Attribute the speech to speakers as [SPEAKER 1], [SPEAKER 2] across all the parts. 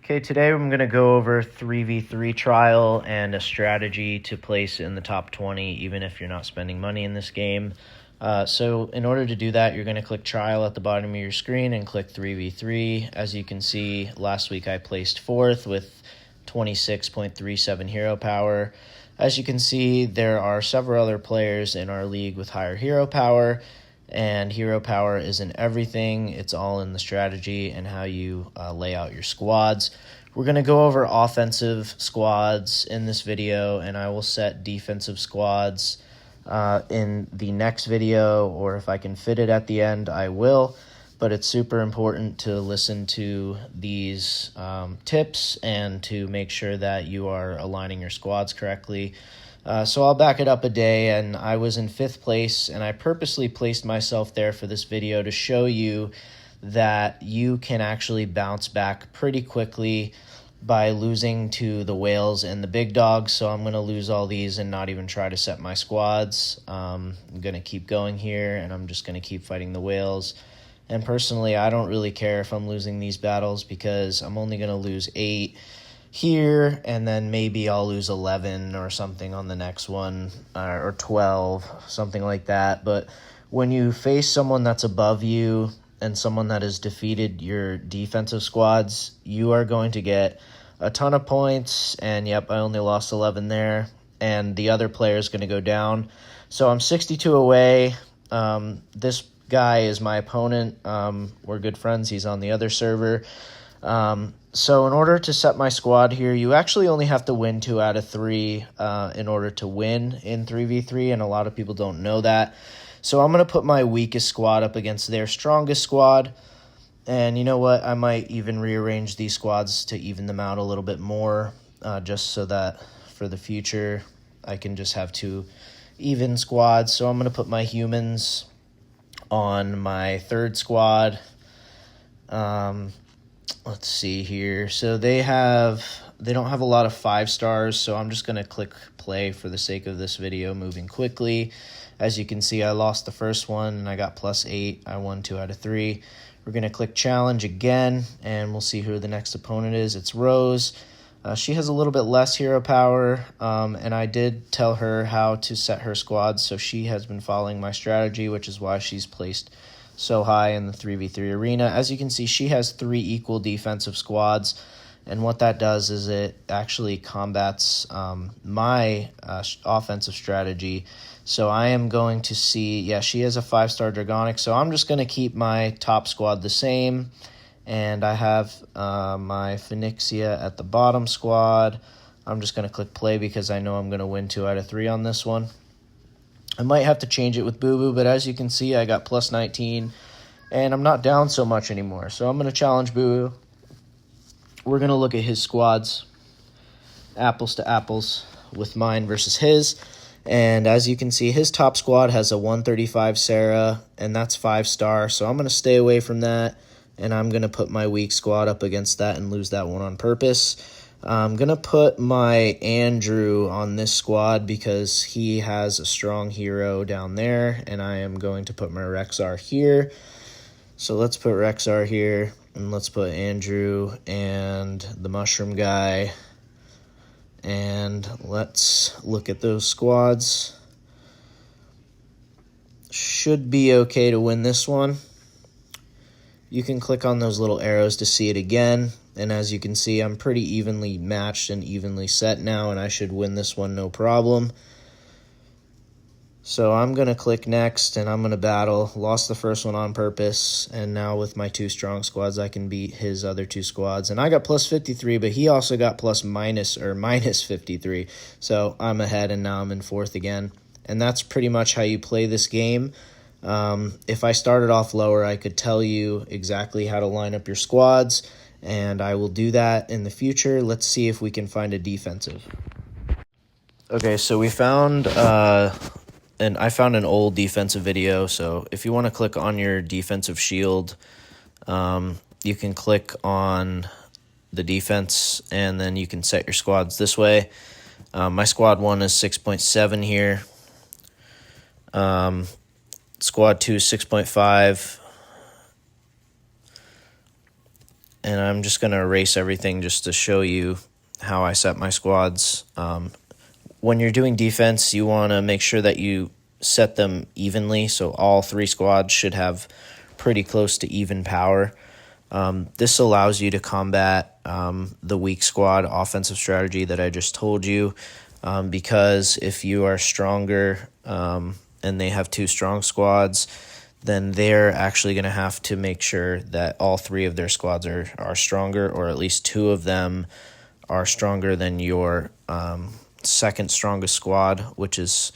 [SPEAKER 1] Okay, today I'm going to go over 3v3 trial and a strategy to place in the top 20 even if you're not spending money in this game. So in order to do that, you're going to click trial at the bottom of your screen and click 3v3. As you can see, last week I placed 4th with 26.37 hero power. As you can see, there are several other players in our league with higher hero power, and hero power isn't everything. It's all in the strategy and how you lay out your squads. We're going to go over offensive squads in this video, and I will set defensive squads in the next video, or if I can fit it at the end, I will. But it's super important to listen to these tips and to make sure that you are aligning your squads correctly. So I'll back it up a day, and I was in 5th place, and I purposely placed myself there for this video to show you that you can actually bounce back pretty quickly by losing to the whales and the big dogs. So I'm going to lose all these and not even try to set my squads. I'm going to keep going here, and I'm just going to keep fighting the whales. And personally, I don't really care if I'm losing these battles because I'm only going to lose 8 here, and then maybe I'll lose 11 or something on the next one, or 12, something like that. But when you face someone that's above you and someone that has defeated your defensive squads, you are going to get a ton of points. And yep, I only lost 11 there, and the other player is going to go down. So I'm 62 away. This guy is my opponent. We're good friends. He's on the other server. So in order to set my squad here, you actually only have to win 2 out of 3 in order to win in 3v3, and a lot of people don't know that. So I'm going to put my weakest squad up against their strongest squad, and you know what? I might even rearrange these squads to even them out a little bit more, just so that for the future I can just have 2 even squads. So I'm going to put my humans on my 3rd squad. Let's see here. So they don't have a lot of 5 stars, so I'm just going to click play for the sake of this video, moving quickly. As you can see, I lost the first one, and I got +8. I won 2 out of 3. We're going to click challenge again, and we'll see who the next opponent is. It's Rose. She has a little bit less hero power, and I did tell her how to set her squad, so she has been following my strategy, which is why she's placed so high in the 3v3 arena. As you can see, she has 3 equal defensive squads, and what that does is it actually combats my offensive strategy. So I am going to see, yeah, she has a 5-star Dragonic, so I'm just going to keep my top squad the same, and I have my Phoenixia at the bottom squad. I'm just going to click play because I know I'm going to win 2 out of 3 on this one. I might have to change it with Boo Boo, but as you can see, I got +19, and I'm not down so much anymore. So I'm going to challenge Boo Boo. We're going to look at his squads, apples to apples, with mine versus his. And as you can see, his top squad has a 135 Sarah, and that's 5-star. So I'm going to stay away from that, and I'm going to put my weak squad up against that and lose that one on purpose. I'm going to put my Andrew on this squad because he has a strong hero down there, and I am going to put my Rexar here. So let's put Rexar here, and let's put Andrew and the Mushroom Guy, and let's look at those squads. Should be okay to win this one. You can click on those little arrows to see it again. And as you can see, I'm pretty evenly matched and evenly set now, and I should win this one no problem. So I'm going to click next, and I'm going to battle. Lost the first one on purpose, and now with my 2 strong squads, I can beat his other 2 squads. And I got +53, but he also got -53. So I'm ahead, and now I'm in 4th again. And that's pretty much how you play this game. If I started off lower, I could tell you exactly how to line up your squads, and I will do that in the future. Let's see if we can find a defensive. Okay, so we found, and I found an old defensive video. So if you want to click on your defensive shield, you can click on the defense, and then you can set your squads this way. My squad 1 is 6.7 here. Squad 2 is 6.5. and I'm just going to erase everything just to show you how I set my squads. When you're doing defense, you want to make sure that you set them evenly, so all 3 squads should have pretty close to even power. This allows you to combat the weak squad offensive strategy that I just told you, because if you are stronger and they have 2 strong squads, then they're actually going to have to make sure that all 3 of their squads are stronger, or at least 2 of them are stronger than your second strongest squad, which is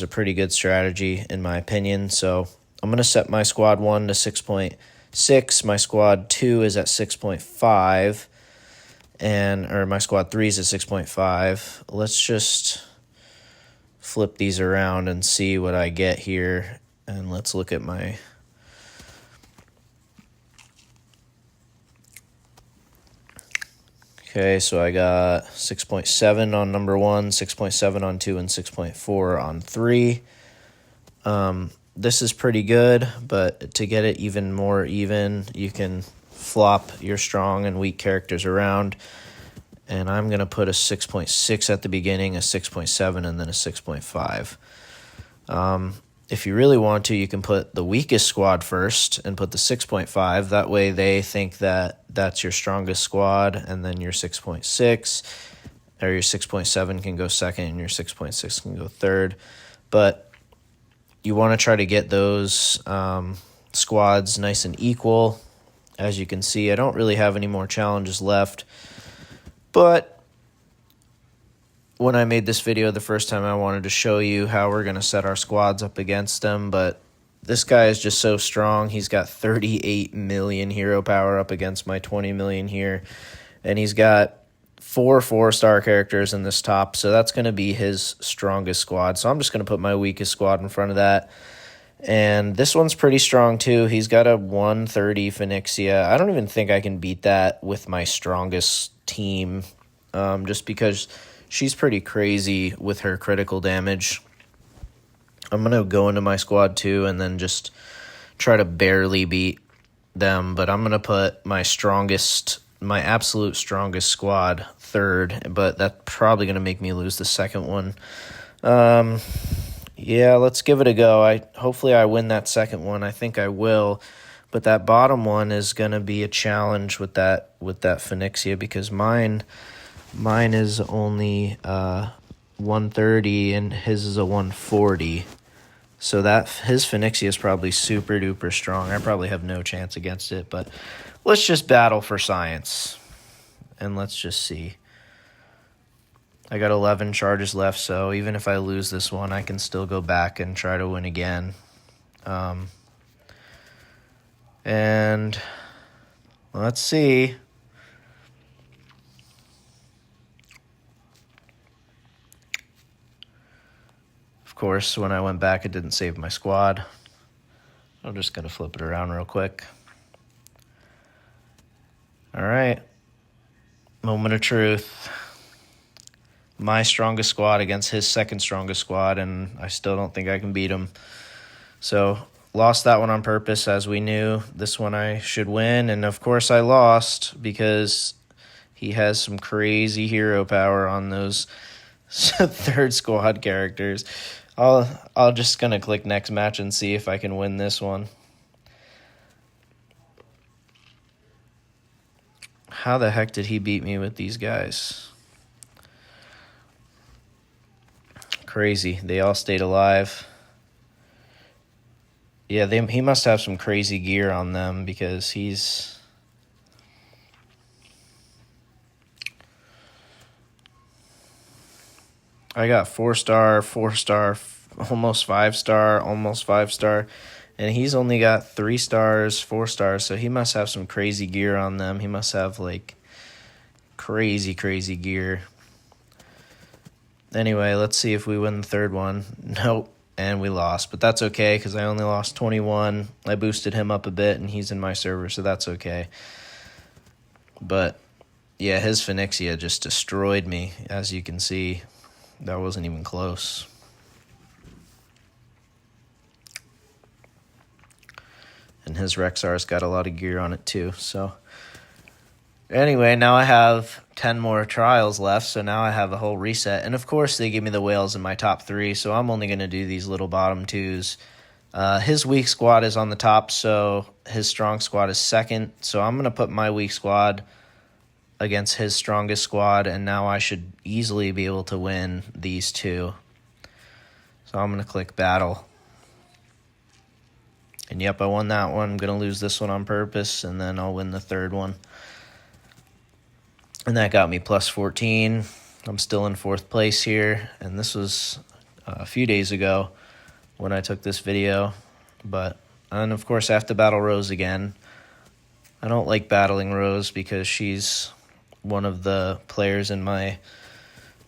[SPEAKER 1] a pretty good strategy in my opinion. So I'm going to set my squad 1 to 6.6, my squad 2 is at 6.5, or my squad 3 is at 6.5. Let's just flip these around and see what I get here, and let's look at my okay, so I got 6.7 on number 1, 6.7 on 2, and 6.4 on 3. This is pretty good, but to get it even more even, you can flop your strong and weak characters around. And I'm going to put a 6.6 at the beginning, a 6.7, and then a 6.5. If you really want to, you can put the weakest squad first and put the 6.5. That way they think that that's your strongest squad, and then your 6.6 or your 6.7 can go second and your 6.6 can go third. But you want to try to get those squads nice and equal. As you can see, I don't really have any more challenges left. But when I made this video the first time, I wanted to show you how we're going to set our squads up against them. But this guy is just so strong. He's got 38 million hero power up against my 20 million here. And he's got 4 4-star characters in this top. So that's going to be his strongest squad. So I'm just going to put my weakest squad in front of that. And this one's pretty strong too. He's got a 130 Phoenixia. I don't even think I can beat that with my strongest team, just because she's pretty crazy with her critical damage. I'm going to go into my squad too and then just try to barely beat them, but I'm going to put my absolute strongest squad third, but that's probably going to make me lose the second one. Yeah, let's give it a go. Hopefully I win that second one. I think I will. But that bottom one is going to be a challenge with that Phoenixia, because mine is only 130 and his is a 140. So that his Phoenixia is probably super duper strong. I probably have no chance against it, but let's just battle for science. And let's just see. I got 11 charges left, so even if I lose this one, I can still go back and try to win again. And let's see. Of course, when I went back, it didn't save my squad. I'm just going to flip it around real quick. All right. Moment of truth. My strongest squad against his second strongest squad, and I still don't think I can beat him. So, lost that one on purpose, as we knew. This one I should win, and of course I lost because he has some crazy hero power on those third squad characters. I'll just gonna click next match and see if I can win this one. How the heck did he beat me with these guys? Crazy. They all stayed alive. Yeah, he must have some crazy gear on them, because he's... I got 4-star, 4-star, almost 5-star, almost 5-star, and he's only got 3 stars, 4 stars, so he must have some crazy gear on them. He must have, like, crazy gear. Anyway, let's see if we win the third one. Nope, and we lost, but that's okay, because I only lost 21. I boosted him up a bit, and he's in my server, so that's okay. But, yeah, his Phoenixia just destroyed me, as you can see. That wasn't even close. And his Rexar's got a lot of gear on it too. So, Anyway, now I have 10 more trials left, so now I have a whole reset. And of course, they give me the whales in my top 3, so I'm only going to do these little bottom 2s. His weak squad is on the top, so his strong squad is second. So I'm going to put my weak squad against his strongest squad, and now I should easily be able to win these 2. So I'm going to click battle. And yep, I won that one. I'm going to lose this one on purpose, and then I'll win the third one. And that got me plus 14. I'm still in 4th place here, and this was a few days ago when I took this video. And of course I have to battle Rose again. I don't like battling Rose because she's one of the players in my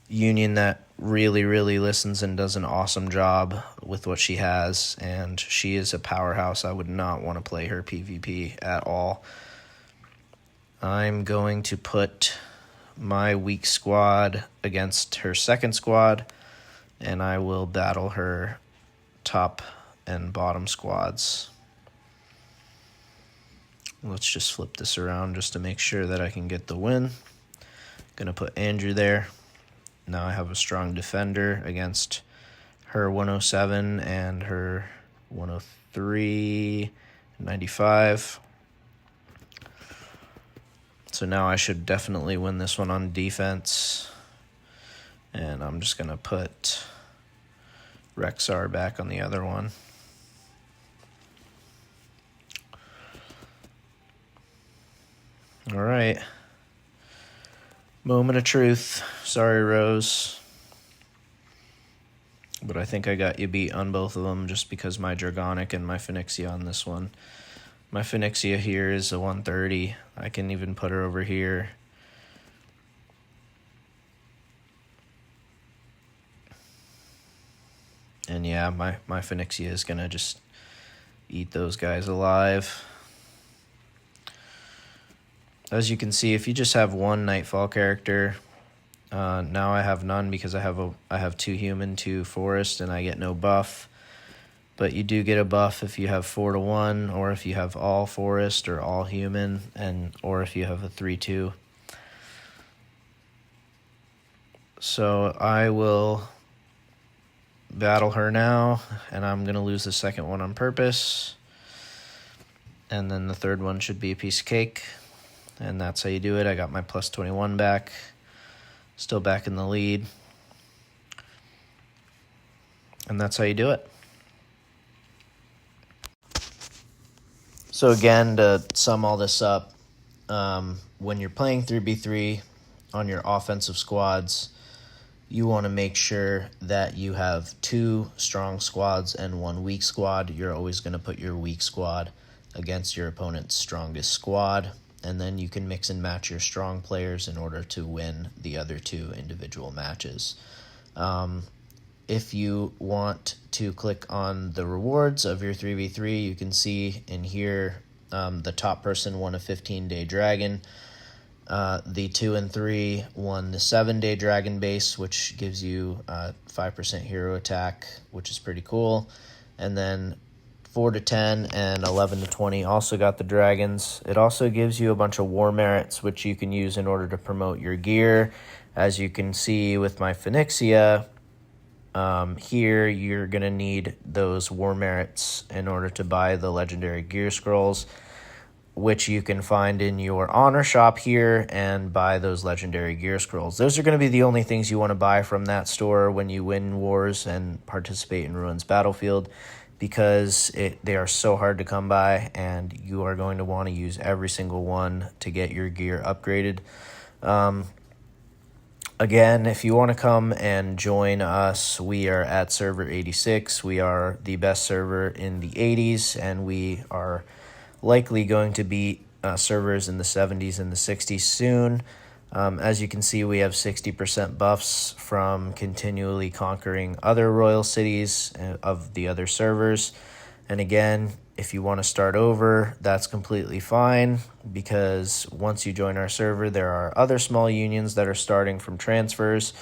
[SPEAKER 1] union that really, really listens and does an awesome job with what she has, and she is a powerhouse. I would not want to play her PvP at all. I'm going to put my weak squad against her second squad, and I will battle her top and bottom squads. Let's just flip this around just to make sure that I can get the win. Gonna put Andrew there. Now I have a strong defender against her 107 and her 103, 95. So now I should definitely win this one on defense. And I'm just going to put Rexar back on the other one. All right. Moment of truth. Sorry, Rose. But I think I got you beat on both of them just because my Dragonic and my Phoenixia on this one. My Phoenixia here is a 130. I can even put her over here. And yeah, my Phoenixia is going to just eat those guys alive. As you can see, if you just have one Nightfall character, now I have none because I have 2 human, 2 forest, and I get no buff. But you do get a buff if you have 4-1, or if you have all forest or all human, or if you have a 3-2. So I will battle her now, and I'm going to lose the second one on purpose. And then the third one should be a piece of cake. And that's how you do it. I got my plus 21 back. Still back in the lead. And that's how you do it. So again, to sum all this up, when you're playing 3v3 on your offensive squads, you want to make sure that you have 2 strong squads and 1 weak squad. You're always going to put your weak squad against your opponent's strongest squad, and then you can mix and match your strong players in order to win the other 2 individual matches. If you want to click on the rewards of your 3v3, you can see in here the top person won a 15-day dragon. The 2 and 3 won the 7-day dragon base, which gives you 5% hero attack, which is pretty cool. And then 4 to 10 and 11 to 20 also got the dragons. It also gives you a bunch of war merits, which you can use in order to promote your gear. As you can see with my Phoenixia, here you're going to need those war merits in order to buy the legendary gear scrolls, which you can find in your honor shop here and buy those legendary gear scrolls. Those are going to be the only things you want to buy from that store when you win wars and participate in Ruins Battlefield, because they are so hard to come by, and you are going to want to use every single one to get your gear upgraded. Again, if you want to come and join us, we are at server 86. We are the best server in the 80s, and we are likely going to beat servers in the 70s and the 60s soon. As you can see, we have 60% buffs from continually conquering other royal cities of the other servers. And again, if you want to start over, that's completely fine, because once you join our server, there are other small unions that are starting from transfers.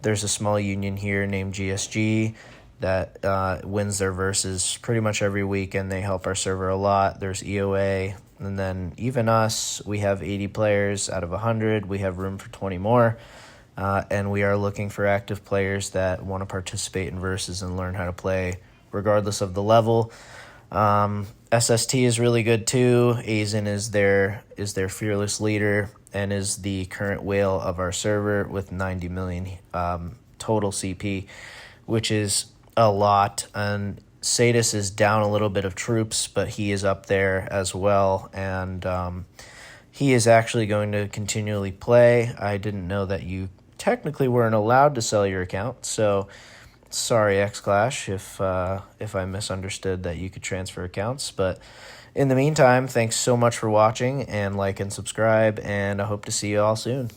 [SPEAKER 1] There's a small union here named GSG that wins their verses pretty much every week, and they help our server a lot. There's EOA, And then even us, we have 80 players out of 100. We have room for 20 more. And we are looking for active players that want to participate in versus and learn how to play regardless of the level. SST is really good too. Aizen is their fearless leader and is the current whale of our server with 90 million total CP, which is a lot. And Sadis is down a little bit of troops, but he is up there as well. And he is actually going to continually play. I didn't know that you technically weren't allowed to sell your account, so sorry, XClash, if I misunderstood that you could transfer accounts. But in the meantime, thanks so much for watching, and like and subscribe, and I hope to see you all soon.